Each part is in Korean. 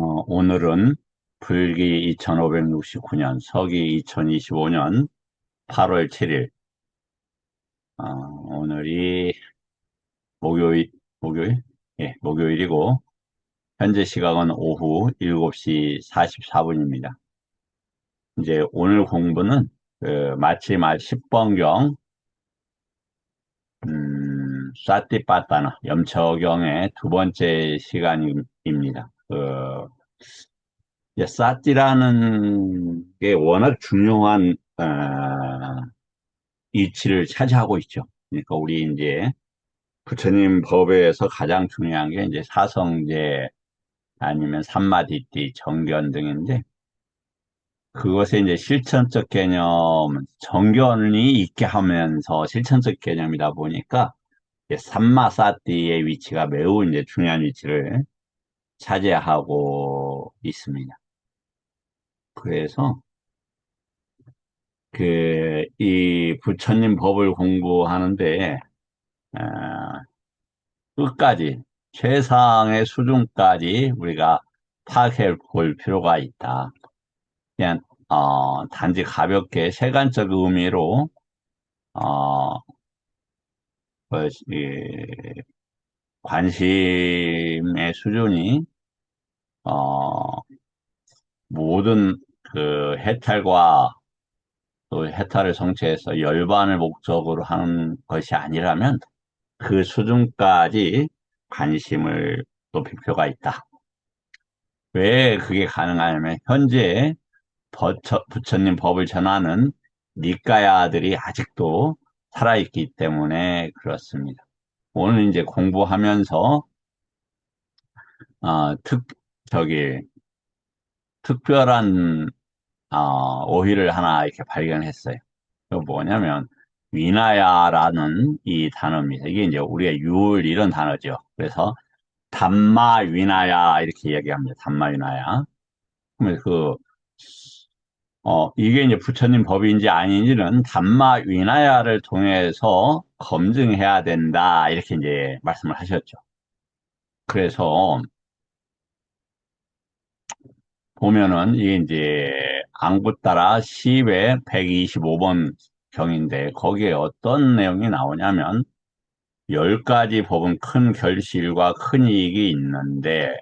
오늘은 불기 2569년, 서기 2025년 8월 7일, 오늘이 목요일, 목요일? 예, 목요일이고, 현재 시각은 오후 7시 44분입니다. 이제 오늘 공부는 마침 10번경, 사띠빠따나, 염초경의 두 번째 시간입니다. 이제 사띠라는 게 워낙 중요한 이치를 차지하고 있죠. 그러니까 우리 이제 부처님 법에서 가장 중요한 게 이제 사성제 아니면 삼마디띠, 정견 등인데 그것의 이제 실천적 개념, 정견이 있게 하면서 실천적 개념이다 보니까 삼마사띠의 위치가 매우 이제 중요한 위치를 차지하고 있습니다. 그래서 이 부처님 법을 공부하는데 아, 끝까지 최상의 수준까지 우리가 파악해 볼 필요가 있다. 그냥 단지 가볍게 세간적 의미로 어, 이 관심의 수준이 어, 모든 그 해탈과 또 해탈을 성취해서 열반을 목적으로 하는 것이 아니라면 그 수준까지 관심을 높일 필요가 있다. 왜 그게 가능하냐면 현재 부처님 법을 전하는 니까야들이 아직도 살아있기 때문에 그렇습니다. 오늘 이제 공부하면서 어, 특 저기 특별한 오희를 하나 이렇게 발견했어요. 그 뭐냐면 위나야라는 이 단어입니다. 이게 이제 우리가 율 이런 단어죠. 그래서 담마 위나야 이렇게 이야기합니다. 담마 위나야. 그러면 이게 이제 부처님 법인지 아닌지는 담마 위나야를 통해서 검증해야 된다. 이렇게 이제 말씀을 하셨죠. 그래서 보면은 이게 이제 안구따라 10의 125번 경인데 거기에 어떤 내용이 나오냐면 10가지 법은 큰 결실과 큰 이익이 있는데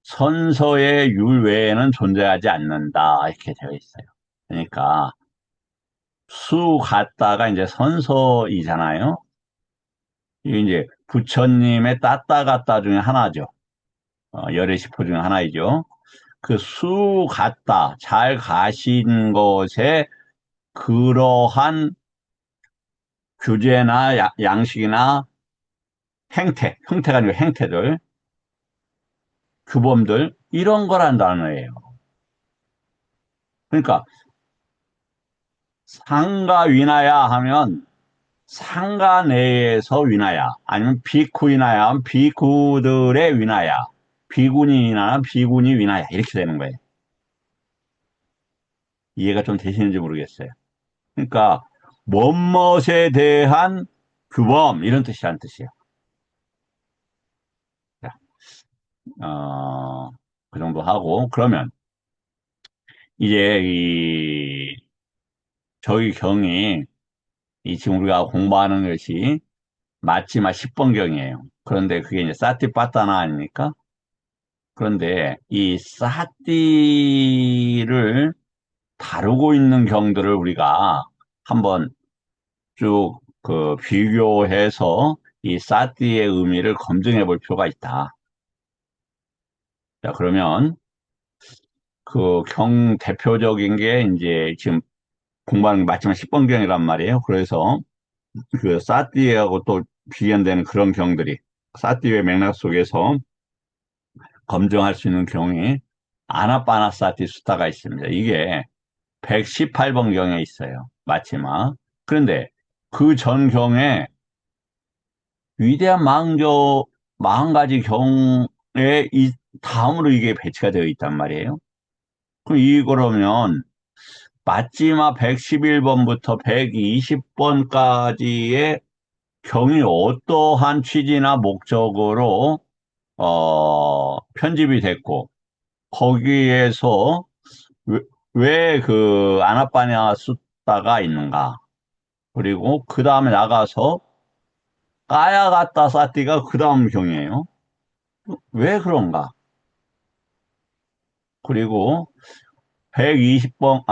선서의 율 외에는 존재하지 않는다. 이렇게 되어 있어요. 그러니까 수 같다가 이제 선서이잖아요. 이게 이제 부처님의 따따 같다 중에 하나죠. 열의 시포 중에 하나이죠. 그 수 같다, 잘 가신 것에 그러한 규제나 양식이나 형태가 아니고 행태들, 규범들, 이런 거란 단어예요. 그러니까 상가 위나야 하면 상가 내에서 위나야, 아니면 비쿠 위나야 하면 비쿠들의 위나야, 비구니나 비구니 위나야, 이렇게 되는 거예요. 이해가 좀 되시는지 모르겠어요. 그러니까, 뭐뭇에 대한 규범, 이런 뜻이란 뜻이에요. 자, 그 정도 하고, 그러면, 이제 저희 경이, 지금 우리가 공부하는 것이 마지막 10번경이에요. 그런데 그게 이제 사티파타나 아닙니까? 그런데 이 사띠를 다루고 있는 경들을 우리가 한번 쭉 비교해서 이 사띠의 의미를 검증해 볼 필요가 있다. 자, 그러면 그 경 대표적인 게 이제 지금 공부하는 게 마지막 10번경이란 말이에요. 그래서 그 사띠하고 또 비견되는 그런 경들이 사띠의 맥락 속에서 검증할 수 있는 경이 아나빠나사티 수타가 있습니다. 이게 118번경에 있어요. 마지막. 그런데 그 전경에 위대한 망조 40가지 경에 다음으로 이게 배치가 되어 있단 말이에요. 그럼 그러면 마지막 111번부터 120번까지의 경이 어떠한 취지나 목적으로 편집이 됐고, 거기에서 왜 그 아나파냐 숫다가 있는가? 그리고 그 다음에 나가서 까야가타 사띠가 그 다음 경이에요. 왜 그런가? 그리고 120번,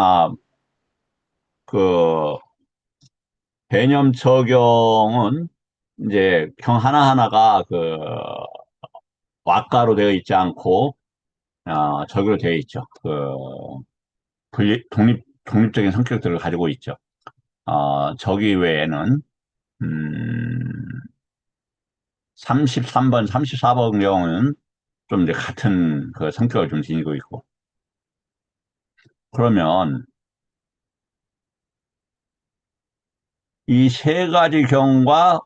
그 개념 적용은 이제 경 하나하나가 그 왁가로 되어 있지 않고 적으로 되어 있죠. 그 독립적인 성격들을 가지고 있죠. 저기 외에는 음, 33번, 34번 경우는 좀 이제 같은 그 성격을 좀 지니고 있고. 그러면 이 세 가지 경과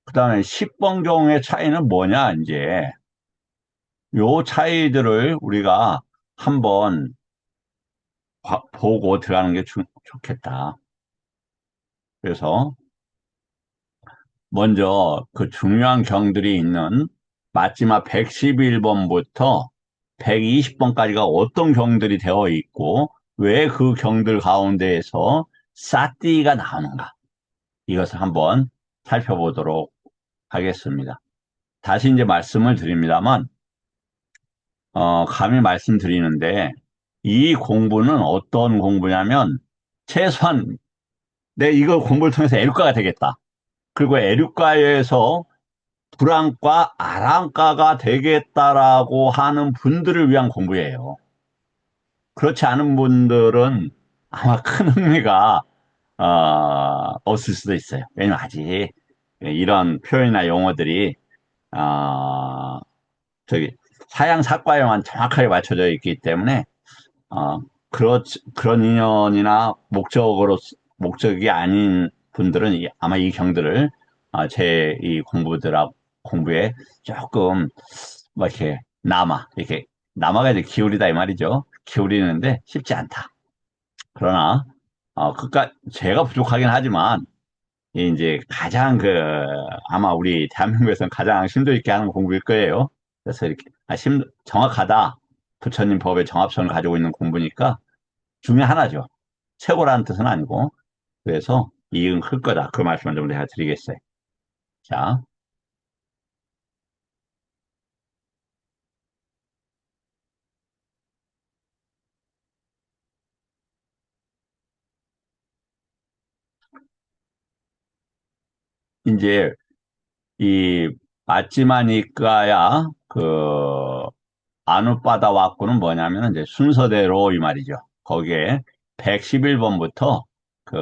그다음에 10번 경우의 차이는 뭐냐, 이제. 요 차이들을 우리가 한번 보고 들어가는 게 좋겠다. 그래서 먼저 그 중요한 경들이 있는 마지막 111번부터 120번까지가 어떤 경들이 되어 있고 왜 그 경들 가운데에서 사띠가 나오는가 이것을 한번 살펴보도록 하겠습니다. 다시 이제 말씀을 드립니다만 감히 말씀드리는데 이 공부는 어떤 공부냐면 최소한 내 이거 공부를 통해서 애육가가 되겠다. 그리고 애육가에서 불안과 아랑가가 되겠다라고 하는 분들을 위한 공부예요. 그렇지 않은 분들은 아마 큰 흥미가 없을 수도 있어요. 왜냐면 아직 이런 표현이나 용어들이 어, 저기 사양 사과에만 정확하게 맞춰져 있기 때문에 어, 그런 인연이나 목적이 아닌 분들은 아마 이 경들을 제 이 공부에 조금 뭐 이렇게 이렇게 남아가 이제 기울이다 이 말이죠. 기울이는데 쉽지 않다. 그러나 제가 부족하긴 하지만 이제 가장 아마 우리 대한민국에서는 가장 심도 있게 하는 공부일 거예요. 그래서 이렇게 정확하다. 부처님 법의 정합성을 가지고 있는 공부니까 중에 하나죠. 최고라는 뜻은 아니고. 그래서 이익은 클 거다. 그 말씀을 좀 내가 드리겠어요. 자, 이제 이 맞지마니까야 아누빠다 왁구는 뭐냐면 이제 순서대로 이 말이죠. 거기에 111번부터 그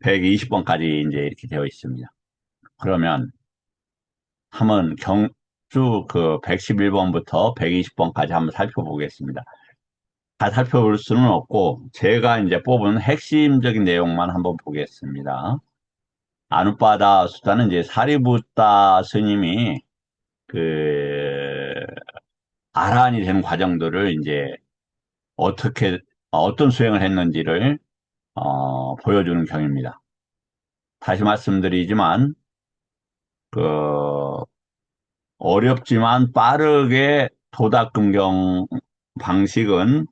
120번까지 이제 이렇게 되어 있습니다. 그러면 한번 쭉 그 111번부터 120번까지 한번 살펴보겠습니다. 다 살펴볼 수는 없고 제가 이제 뽑은 핵심적인 내용만 한번 보겠습니다. 아누빠다 수다는 이제 사리부타 스님이 그 아란이 되는 과정들을 이제 어떻게 어떤 수행을 했는지를 보여주는 경입니다. 다시 말씀드리지만 그 어렵지만 빠르게 도닥금경 방식은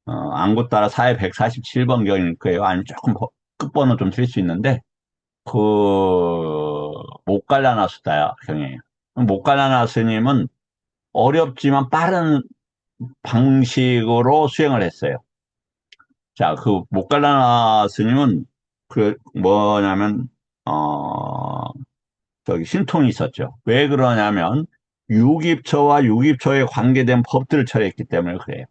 안구 따라 4의 147번 경일 거예요. 아니면 조금 끝번호 좀 틀릴 수 있는데 그 모갈라나 수다 경이에요. 모갈라나 스님은 어렵지만 빠른 방식으로 수행을 했어요. 자, 그 모갈라나 스님은 그 뭐냐면 저기 신통이 있었죠. 왜 그러냐면 유깁처와 유깁처에 관계된 법들을 처리했기 때문에 그래요.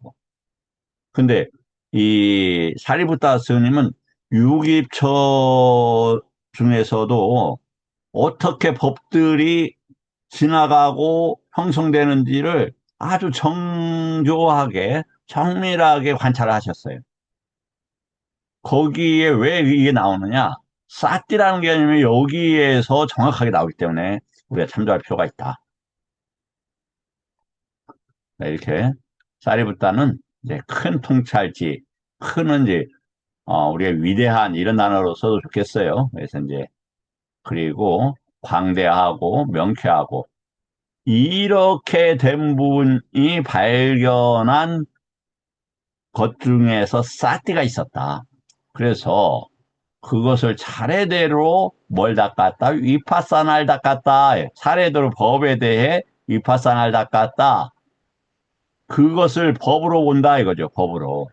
근데 이 사리부타 스님은 유깁처 중에서도 어떻게 법들이 지나가고 형성되는지를 아주 정교하게 정밀하게 관찰을 하셨어요. 거기에 왜 이게 나오느냐? 사띠라는 개념이 여기에서 정확하게 나오기 때문에 우리가 참조할 필요가 있다. 네, 이렇게 사리부타는 이제 큰 통찰지, 큰은 이제 우리가 위대한 이런 단어로 써도 좋겠어요. 그래서 이제 그리고 광대하고 명쾌하고 이렇게 된 분이 발견한 것 중에서 사티가 있었다. 그래서 그것을 차례대로 뭘 닦았다? 위파사나를 닦았다. 차례대로 법에 대해 위파사나를 닦았다. 그것을 법으로 본다 이거죠. 법으로.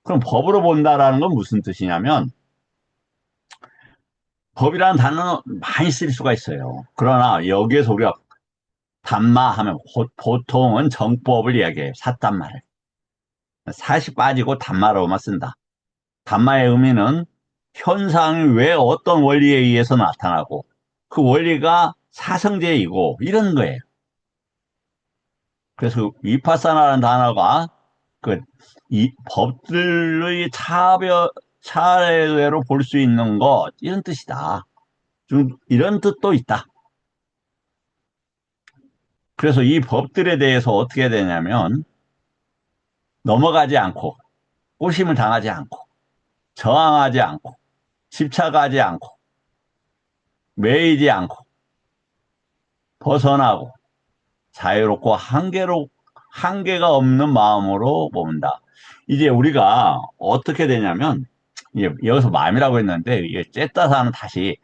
그럼 법으로 본다라는 건 무슨 뜻이냐면 법이라는 단어는 많이 쓸 수가 있어요. 그러나 여기에서 우리가 단마 하면 보통은 정법을 이야기해요. 사단마를. 사시 빠지고 단마로만 쓴다. 단마의 의미는 현상이 왜 어떤 원리에 의해서 나타나고 그 원리가 사성제이고 이런 거예요. 그래서 위파사나라는 단어가 그 이 법들의 차례대로 볼 수 있는 것 이런 뜻이다. 좀 이런 뜻도 있다. 그래서 이 법들에 대해서 어떻게 해야 되냐면 넘어가지 않고 꼬심을 당하지 않고 저항하지 않고 집착하지 않고 매이지 않고 벗어나고 자유롭고 한계가 없는 마음으로 본다. 이제 우리가 어떻게 되냐면 이제 여기서 마음이라고 했는데 이게 째따사는 다시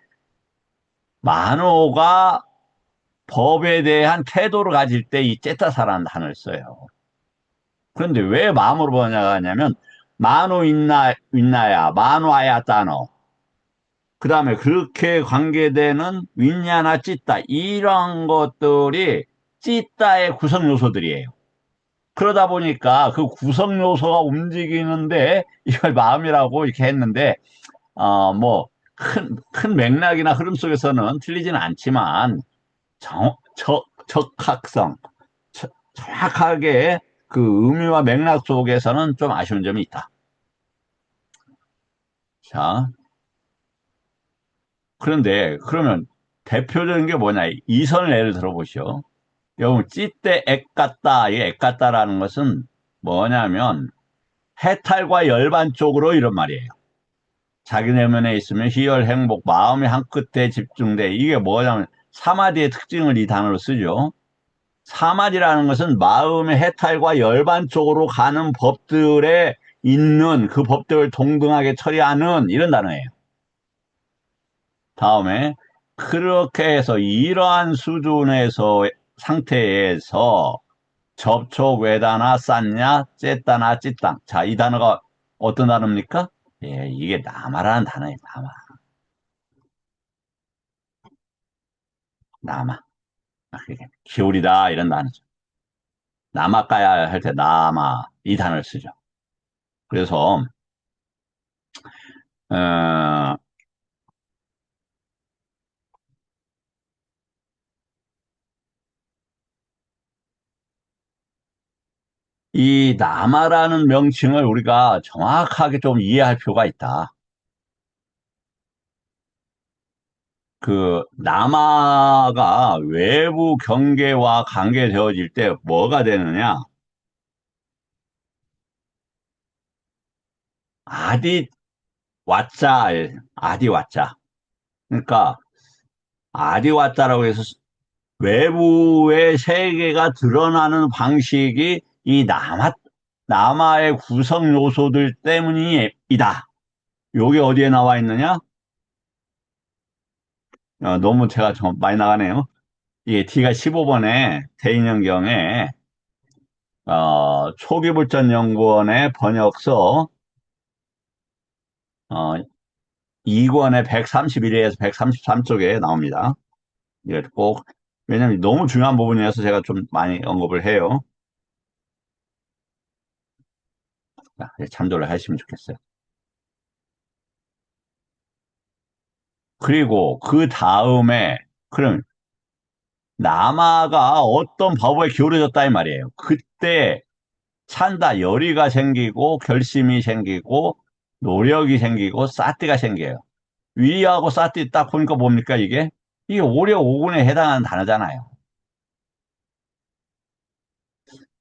만호가 법에 대한 태도를 가질 때 이 째따사라는 단어를 써요. 그런데 왜 마음으로 번역하냐면 만호 있나야 만화야 단어 그 다음에 그렇게 관계되는 윈냐나 찌따 이런 것들이 찌따의 구성 요소들이에요. 그러다 보니까 그 구성 요소가 움직이는데 이걸 마음이라고 이렇게 했는데 뭐 큰 맥락이나 흐름 속에서는 틀리지는 않지만 적합성 정확하게 그 의미와 맥락 속에서는 좀 아쉬운 점이 있다. 자, 그런데 그러면 대표적인 게 뭐냐? 이선을 예를 들어보시오. 여러분, 찌떼 액 같다. 이 액 같다라는 것은 뭐냐면 해탈과 열반 쪽으로 이런 말이에요. 자기 내면에 있으면 희열, 행복, 마음이 한 끝에 집중돼. 이게 뭐냐면 사마디의 특징을 이 단어로 쓰죠. 사마디라는 것은 마음의 해탈과 열반 쪽으로 가는 법들에 있는 그 법들을 동등하게 처리하는 이런 단어예요. 다음에 그렇게 해서 이러한 수준에서 상태에서 접촉 외다나 쌌냐 쨌다나 찌땅 자, 이 단어가 어떤 단어입니까? 예, 이게 남아라는 단어예요. 남아. 기울이다 이런 단어죠. 남아가야 할 때 남아 이 단어를 쓰죠. 그래서 어, 이 남아라는 명칭을 우리가 정확하게 좀 이해할 필요가 있다. 그 남아가 외부 경계와 관계되어질 때 뭐가 되느냐? 아디 왓자, 아디 왓자. 그러니까 아디 왓자라고 해서 외부의 세계가 드러나는 방식이 이 남아의 구성 요소들 때문이다. 요게 어디에 나와 있느냐? 너무 제가 좀 많이 나가네요. 이게 T가 15번에 대인연경에 초기불전연구원의 번역서 어, 2권의 131에서 133쪽에 나옵니다. 이게 꼭 왜냐면 너무 중요한 부분이어서 제가 좀 많이 언급을 해요. 자, 참조를 하시면 좋겠어요. 그리고 그 다음에 그럼 남아가 어떤 법에 기울어졌다 이 말이에요. 그때 찬다 열의가 생기고 결심이 생기고 노력이 생기고 사티가 생겨요. 위하고 사티 딱 보니까 뭡니까 이게? 이게 오력 오군에 해당하는 단어잖아요.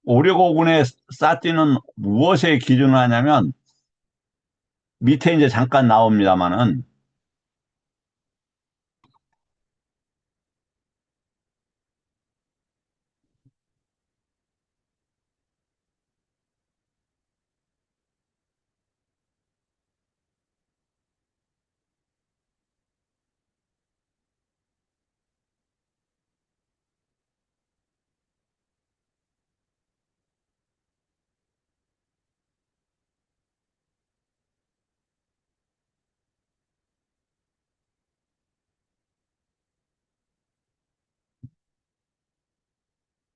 오력 오군의 사티는 무엇에 기준을 하냐면 밑에 이제 잠깐 나옵니다만은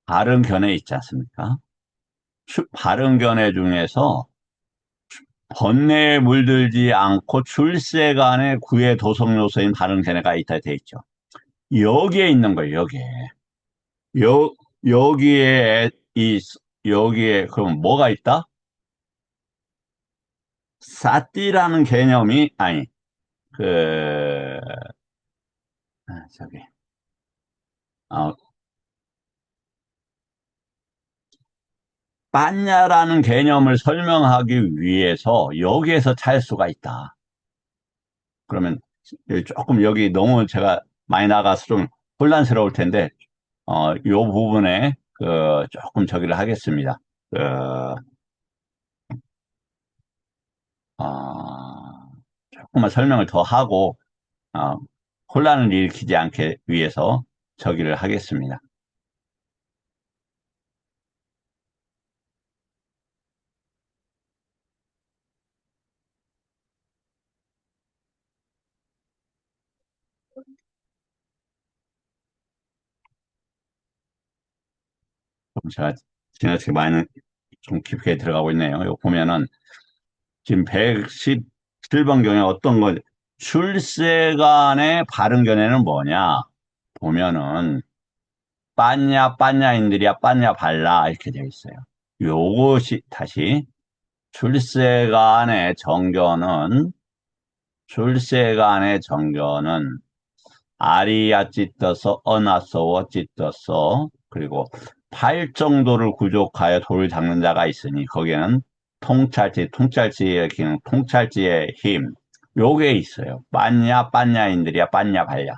발음견해 있지 않습니까? 발음견해 중에서 번뇌에 물들지 않고 출세간의 구의 도성 요소인 발음견해가 있다 돼 있죠. 여기에 있는 거예요, 여기에. 여, 여기에, 여기에, 그럼 뭐가 있다? 사띠라는 개념이, 아니, 그, 저기, 어, 빠냐라는 개념을 설명하기 위해서 여기에서 찾을 수가 있다. 그러면 조금 여기 너무 제가 많이 나가서 좀 혼란스러울 텐데, 요 부분에 조금 저기를 하겠습니다. 그, 조금만 설명을 더 하고, 어, 혼란을 일으키지 않게 위해서 저기를 하겠습니다. 그럼 제가 지나치게 많이 좀 깊게 들어가고 있네요. 이거 보면은 지금 117번 경에 어떤 거, 출세간의 발음견해는 뭐냐? 보면은 빠냐 빠냐인들이야 빠냐 발라 이렇게 되어 있어요. 요것이 다시 출세간의 정견은 출세간의 정견은 아리아 찢어서 어나서워 찢어서 그리고 팔 정도를 구족하여 돌을 닦는 자가 있으니 거기에는 통찰지의 기능, 통찰지의 힘 요게 있어요. 빠냐 빠냐인들이야 빠냐 발야.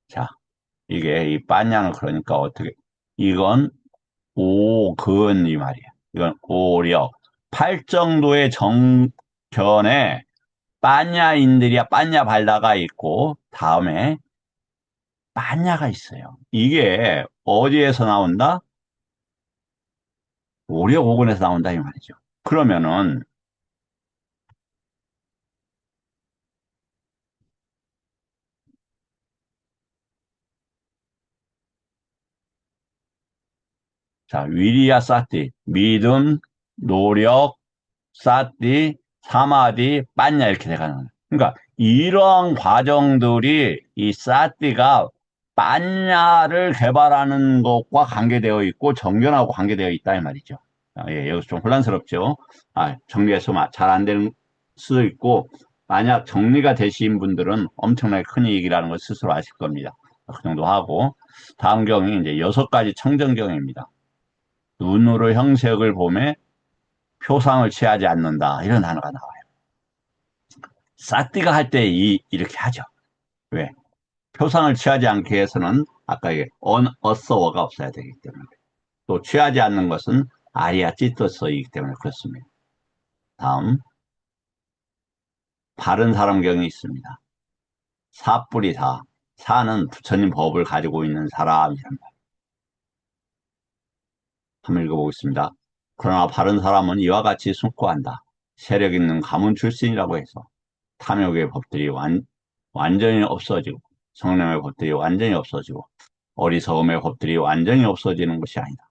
자, 이게 이 빠냐는 그러니까 어떻게 이건 오근 이 말이야. 이건 오력. 팔 정도의 정견에 빠냐인들이야 빠냐 발다가 있고 다음에 빠냐가 있어요. 이게 어디에서 나온다? 오력 오근에서 나온다 이 말이죠. 그러면은 자 위리야 사티 믿음 노력 사띠, 사마디, 빠냐 이렇게 돼가는 거예요. 그러니까 이러한 과정들이 이 사띠가 빠냐를 개발하는 것과 관계되어 있고 정견하고 관계되어 있다 이 말이죠. 예, 여기서 좀 혼란스럽죠. 정리해서 잘 안 되는 수도 있고 만약 정리가 되신 분들은 엄청나게 큰 이익이라는 걸 스스로 아실 겁니다. 그 정도 하고 다음 경이 이제 6가지 청정경입니다. 눈으로 형색을 보매 표상을 취하지 않는다. 이런 단어가 나와요. 사띠가 할 때 이렇게 하죠. 왜? 표상을 취하지 않게 위해서는 아까 어서워가 없어야 되기 때문에. 또 취하지 않는 것은 아리아 찌떠서이기 때문에 그렇습니다. 다음, 바른 사람경이 있습니다. 사뿔이 사. 사는 부처님 법을 가지고 있는 사람이란 말. 한번 읽어보겠습니다. 그러나 바른 사람은 이와 같이 숙고한다. 세력 있는 가문 출신이라고 해서 탐욕의 법들이 완전히 없어지고 성령의 법들이 완전히 없어지고 어리석음의 법들이 완전히 없어지는 것이 아니다.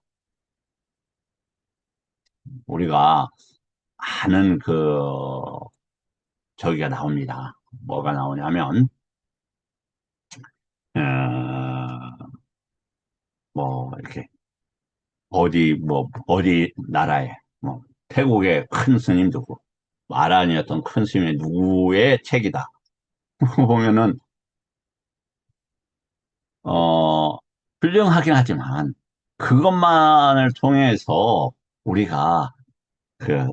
우리가 아는 저기가 나옵니다. 뭐가 나오냐면 어, 뭐 이렇게 어디 나라에 뭐 태국의 큰 스님 누구 마란이었던 큰 스님의 누구의 책이다. 보면은 어, 훌륭하긴 하지만 그것만을 통해서 우리가 그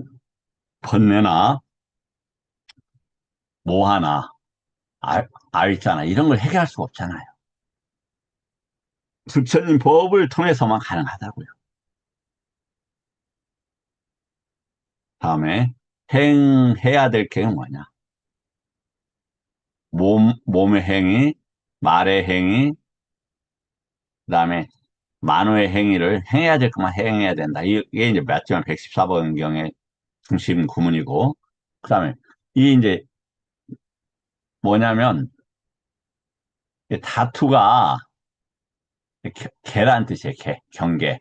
번뇌나 모하나 알잖아 이런 걸 해결할 수가 없잖아요. 부처님 법을 통해서만 가능하다고요. 다음에 행해야 될 게 뭐냐? 몸의 행위, 말의 행위, 그다음에 만호의 행위를 행해야 될 것만 행해야 된다. 이게 이제 맞지만 114번경의 중심 구문이고, 그다음에 이 이제 뭐냐면 다투가 개란 뜻이에요. 경계.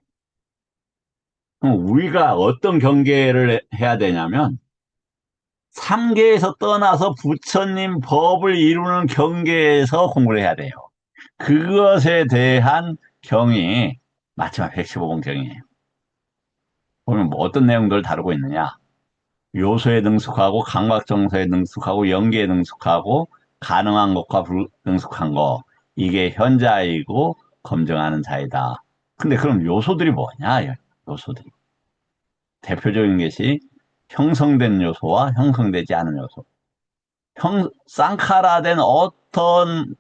그럼 우리가 어떤 경계를 해야 되냐면, 삼계에서 떠나서 부처님 법을 이루는 경계에서 공부를 해야 돼요. 그것에 대한 경이 마지막 115번 경이에요. 보면 뭐 어떤 내용들을 다루고 있느냐. 요소에 능숙하고 감각정서에 능숙하고 연기에 능숙하고 가능한 것과 불능숙한 거. 이게 현자이고 검증하는 자이다. 근데 그럼 요소들이 뭐냐? 요소들이. 대표적인 것이 형성된 요소와 형성되지 않은 요소. 쌍카라된 어떤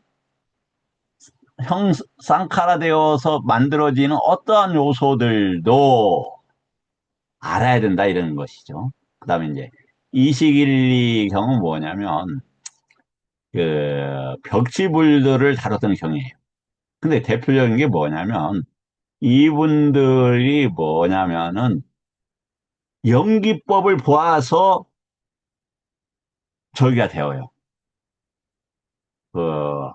쌍카라되어서 만들어지는 어떠한 요소들도 알아야 된다 이런 것이죠. 그 다음에 이제 이식일리 경은 뭐냐면 그 벽지불들을 다뤘던 경이에요. 근데 대표적인 게 뭐냐면 이분들이 뭐냐면은 연기법을 보아서 저기가 되어요. 그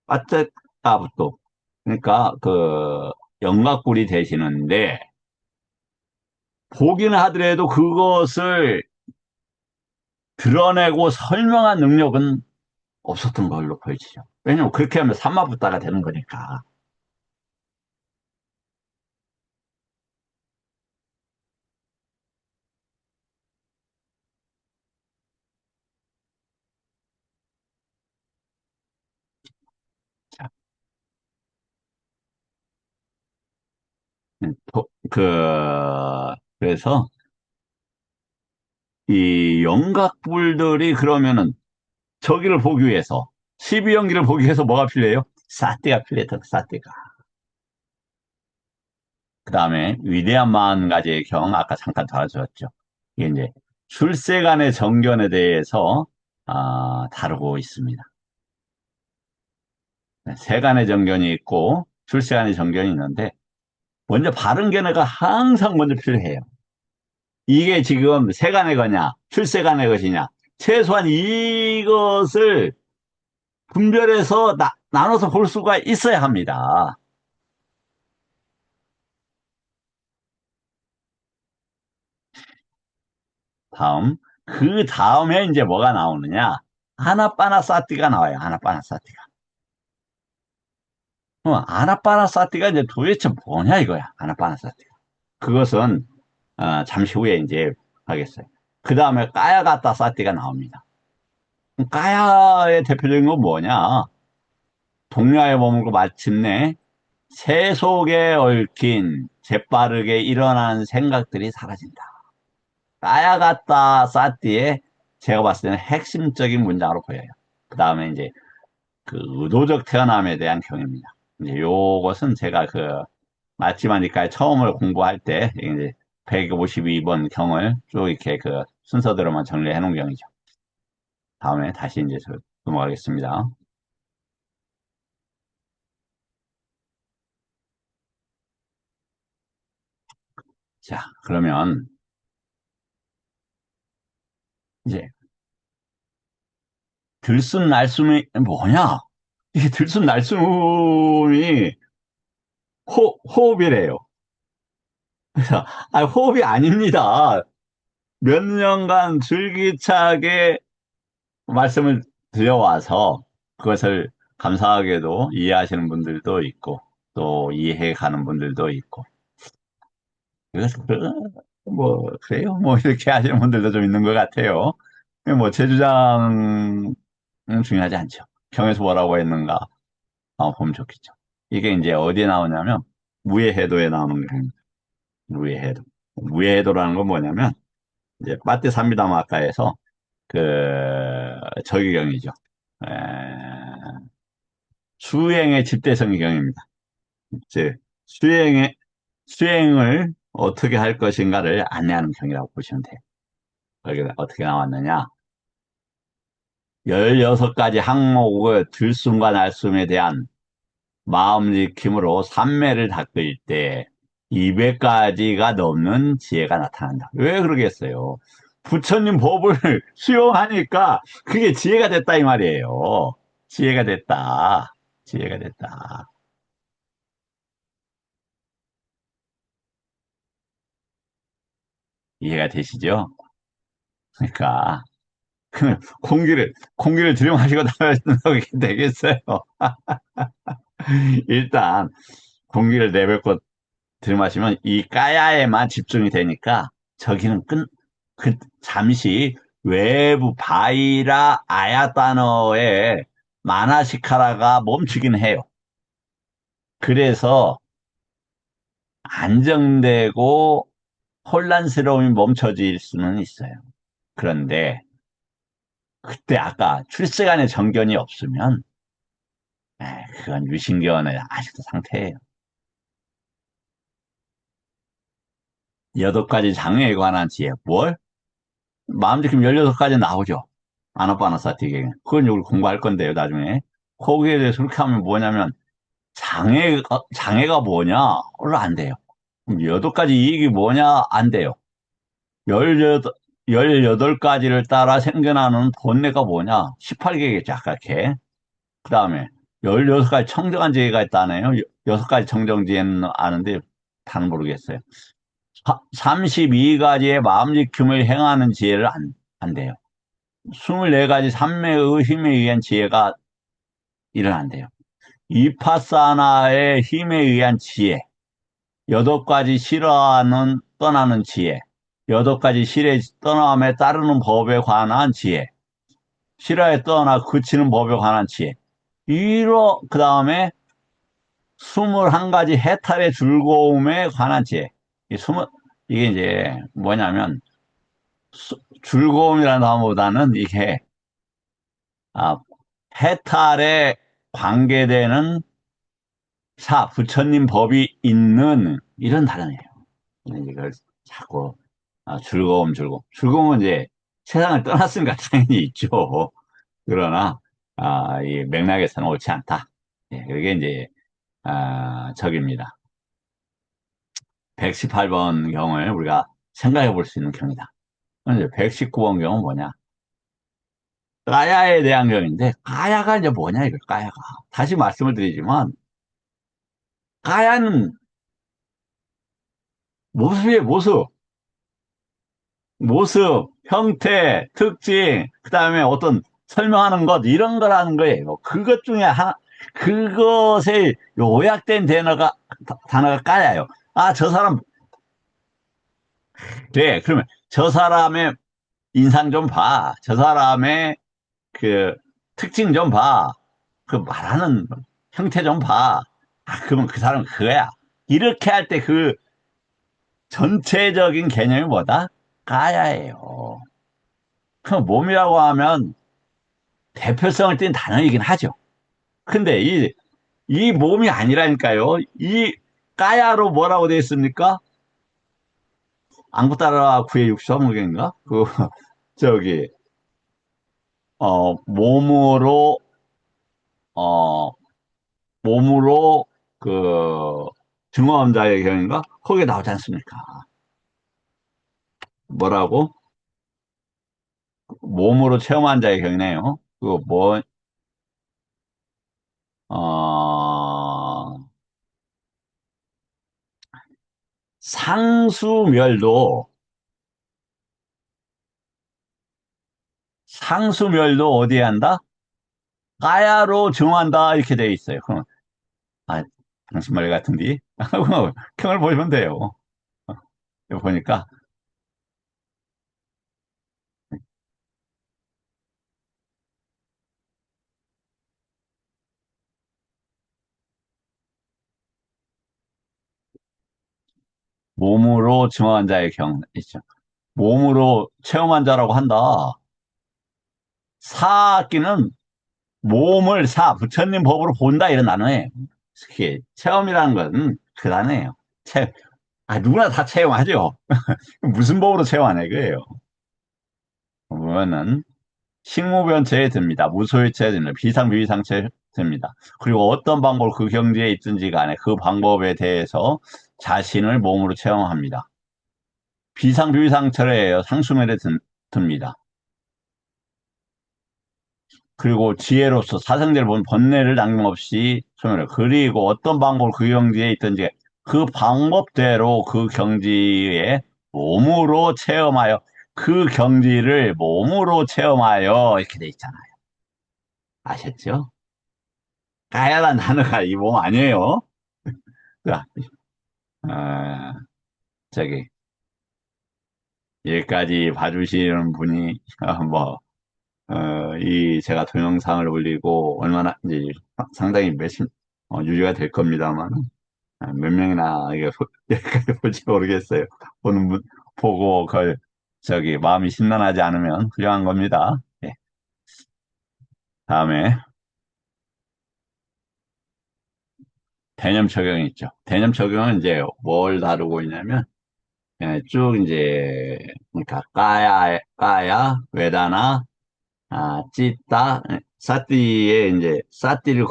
아테까부터 그러니까 그 영각불이 되시는데 보기는 하더라도 그것을 드러내고 설명한 능력은 없었던 걸로 보여지죠. 왜냐면 그렇게 하면 삼마붓다가 되는 거니까. 자, 그래서 이 영각불들이 그러면은 저기를 보기 위해서 12연기를 보기 위해서 뭐가 필요해요? 사띠가 필요했다. 사띠가. 그 다음에 위대한 40가지의 경 아까 잠깐 다뤄줬죠. 이게 이제 출세간의 정견에 대해서 다루고 있습니다. 네, 세간의 정견이 있고 출세간의 정견이 있는데 먼저 바른 견해가 항상 먼저 필요해요. 이게 지금 세간의 거냐 출세간의 것이냐 최소한 이것을 분별해서 나눠서 볼 수가 있어야 합니다. 다음 그 다음에 이제 뭐가 나오느냐 아나빠나사티가 나와요. 아나빠나사티가. 아나빠나사티가 이제 도대체 뭐냐 이거야. 아나빠나사티가. 그것은 잠시 후에 이제 하겠어요. 그 다음에 까야가타 사티가 나옵니다. 까야의 대표적인 건 뭐냐? 동료에 머물고 마침내 새 속에 얽힌 재빠르게 일어나는 생각들이 사라진다. 까야가타 사티의 제가 봤을 때는 핵심적인 문장으로 보여요. 그 다음에 이제 그 의도적 태어남에 대한 경입니다. 이제 요것은 제가 그 마치마니까의 처음을 공부할 때 이제 152번 경을 쭉 이렇게 그 순서대로만 정리해 놓은 경이죠. 다음에 다시 이제 넘어가겠습니다. 자, 그러면 이제 들숨날숨이 뭐냐? 이게 들숨날숨이 호흡이래요. 그래서 호흡이 아닙니다. 몇 년간 줄기차게 말씀을 드려와서 그것을 감사하게도 이해하시는 분들도 있고 또 이해해 가는 분들도 있고 그래서 뭐 그래요 뭐 이렇게 하시는 분들도 좀 있는 것 같아요. 뭐 제 주장은 중요하지 않죠. 경에서 뭐라고 했는가 보면 좋겠죠. 이게 이제 어디에 나오냐면 무예해도에 나오는 거예요. 무예해도. 무예해도라는 건 뭐냐면 이제 빠띠 삼미다마카에서 그 저기경이죠. 에, 수행의 집대성의 경입니다. 즉 수행을 어떻게 할 것인가를 안내하는 경이라고 보시면 돼요. 거기가 어떻게 나왔느냐? 16가지 항목의 들숨과 날숨에 대한 마음 익힘으로 삼매를 닦을 때 200가지가 넘는 지혜가 나타난다. 왜 그러겠어요? 부처님 법을 수용하니까 그게 지혜가 됐다 이 말이에요. 지혜가 됐다. 지혜가 됐다. 이해가 되시죠? 그러니까 공기를 들이마시고 나가신다고 이게 되겠어요? 일단 공기를 내뱉고 들이마시면 이 까야에만 집중이 되니까 저기는 잠시 외부 바이라 아야 단어에 마나시카라가 멈추긴 해요. 그래서 안정되고 혼란스러움이 멈춰질 수는 있어요. 그런데 그때 아까 출세간의 정견이 없으면 그건 유신견의 아직도 상태예요. 8가지 장애에 관한 지혜. 뭘? 마음지킴 16가지 나오죠. 아나파나사티에. 그건 여기 공부할 건데요, 나중에. 거기에 대해서 그렇게 하면 뭐냐면, 장애가 뭐냐? 그걸 안 돼요. 그럼 8가지 이익이 뭐냐? 안 돼요. 18가지를 따라 생겨나는 본뇌가 뭐냐? 18개겠죠, 아까 걔. 그 다음에 16가지 청정한 지혜가 있다네요. 6가지 청정지혜는 아는데, 다는 모르겠어요. 32가지의 마음지킴을 행하는 지혜를 안 돼요. 24가지 삼매의 힘에 의한 지혜가 일어난대요. 이파사나의 힘에 의한 지혜, 8가지 싫어하는 떠나는 지혜, 8가지 실의 떠남에 따르는 법에 관한 지혜, 실화에 떠나 그치는 법에 관한 지혜. 그 다음에 21가지 해탈의 즐거움에 관한 지혜. 이게 이제 뭐냐면, 즐거움이라는 단어보다는 이게, 아, 해탈에 관계되는 부처님 법이 있는 이런 단어예요. 이걸 자꾸 즐거움. 즐거움은 이제 세상을 떠났으니까 당연히 있죠. 그러나 이 맥락에서는 옳지 않다. 예, 그게 이제 적입니다. 118번 경을 우리가 생각해 볼 수 있는 경이다. 이제 119번 경은 뭐냐? 까야에 대한 경인데 까야가 이제 뭐냐 이거 까야가. 다시 말씀을 드리지만 까야는 모습이에요, 모습. 모습, 형태, 특징, 그 다음에 어떤 설명하는 것, 이런 거라는 거예요. 그것 중에 그것에 요약된 단어가 까야요. 아, 저 사람, 그래. 그러면 저 사람의 인상 좀 봐. 저 사람의 그 특징 좀 봐. 그 말하는 형태 좀 봐. 그러면 그 사람은 그거야. 이렇게 할 때 그 전체적인 개념이 뭐다? 까야예요. 그 몸이라고 하면 대표성을 띈 단어이긴 하죠. 근데 이 몸이 아니라니까요. 이 까야로 뭐라고 되어 있습니까? 안구따라 구의 육수화무게인가? 저기, 몸으로, 어, 몸으로, 증오함자의 경인가? 거기에 나오지 않습니까? 뭐라고? 몸으로 체험한 자의 경이네요. 어, 상수멸도, 상수멸도 어디에 한다? 까야로 정한다 이렇게 되어 있어요. 그럼 아 당신 말 같은데 경을 보시면 돼요. 여기 보니까 몸으로 증언한 자의 경 있죠. 몸으로 체험한 자라고 한다. 사기는 몸을 부처님 법으로 본다 이런 단어예요. 특히 체험이라는 건 그 단어예요. 누구나 다 체험하죠. 무슨 법으로 체험하냐 이거예요. 보면은 식무변체에 듭니다. 무소유체에 듭니다. 비상비상체에 듭니다. 그리고 어떤 방법으로 그 경지에 있든지 간에 그 방법에 대해서 자신을 몸으로 체험합니다. 비상비상체에 상수면에 듭니다. 그리고 지혜로서 사생제를 본 번뇌를 남김없이 소멸해. 그리고 어떤 방법으로 그 경지에 있든지 그 방법대로 그 경지에 몸으로 체험하여 그 경지를 몸으로 체험하여 이렇게 돼 있잖아요. 아셨죠? 까야란 단어가 이 몸 아니에요. 자, 어, 저기 여기까지 봐주시는 분이 이 제가 동영상을 올리고 얼마나 이제 상당히 유지가 될 겁니다만 몇 명이나 이게 여기까지 볼지 모르겠어요. 보는 분 보고 그걸 저기 마음이 심란하지 않으면 훌륭한 겁니다. 예, 다음에 대념 적용이 있죠. 대념 적용은 이제 뭘 다루고 있냐면 쭉 이제 그러니까 까야 외다나 찢다 사띠에 이제 사띠를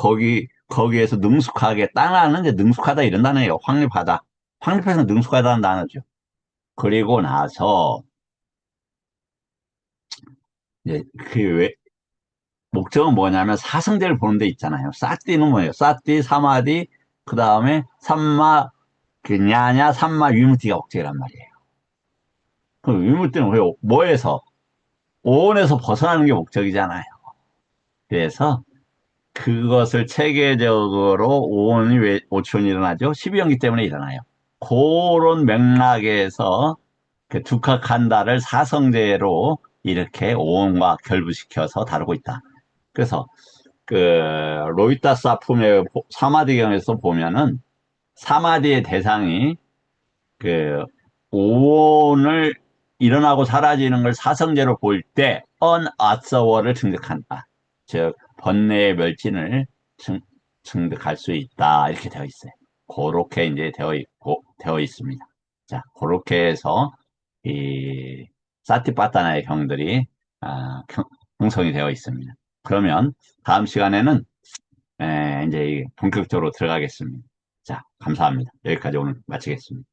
거기에서 능숙하게 땅하는 게 능숙하다 이런 단어예요. 확립하다. 확립해서 능숙하다는 단어죠. 그리고 나서 이제 목적은 뭐냐면 사성제를 보는 데 있잖아요. 사띠는 뭐예요? 사띠, 사마디, 그 다음에 삼마, 그 냐냐, 삼마, 위무띠가 목적이란 말이에요. 그럼 위무띠는 왜, 뭐에서? 오온에서 벗어나는 게 목적이잖아요. 그래서 그것을 체계적으로 오온이 왜 오촌이 일어나죠? 12연기 때문에 일어나요. 그런 맥락에서 그 두카칸다를 사성제로 이렇게 오온과 결부시켜서 다루고 있다. 그래서 그 로이타 사품의 사마디경에서 보면은 사마디의 대상이 그 오온을 일어나고 사라지는 걸 사성제로 볼 때 언아서워를 증득한다. 즉 번뇌의 멸진을 증득할 수 있다. 이렇게 되어 있어요. 그렇게 이제 되어 있습니다. 자, 그렇게 해서 이 사티파타나의 경들이 형성이 되어 있습니다. 그러면 다음 시간에는 이제 본격적으로 들어가겠습니다. 자, 감사합니다. 여기까지 오늘 마치겠습니다.